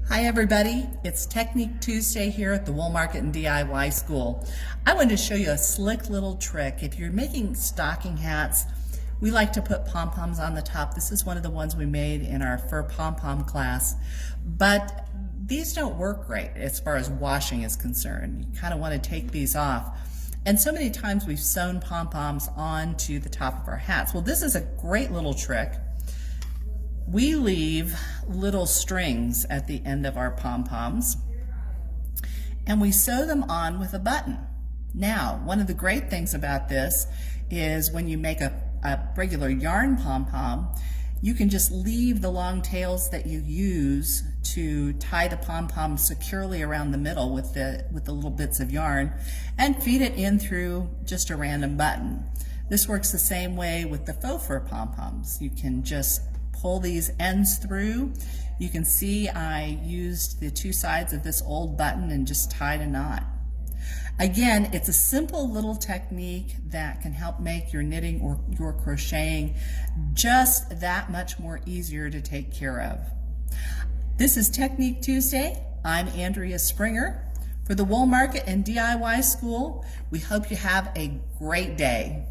Hi everybody, it's Technique Tuesday here at the Wool Market and DIY School. I wanted to show you a slick little trick. If you're making stocking hats, we like to put pom-poms on the top. This is one of the ones we made in our fur pom-pom class, but these don't work great as far as washing is concerned. You kind of want to take these off. And so many times we've sewn pom-poms onto the top of our hats. Well, this is a great little trick. We leave little strings at the end of our pom-poms and we sew them on with a button. Now, one of the great things about this is when you make a regular yarn pom-pom, you can just leave the long tails that you use to tie the pom-pom securely around the middle with the little bits of yarn and feed it in through just a random button. This works the same way with the faux fur pom-poms. You can just pull these ends through. You can see I used the two sides of this old button and just tied a knot. Again, it's a simple little technique that can help make your knitting or your crocheting just that much more easier to take care of. This is Technique Tuesday. I'm Andrea Springer. For the Wool Market and DIY School, we hope you have a great day.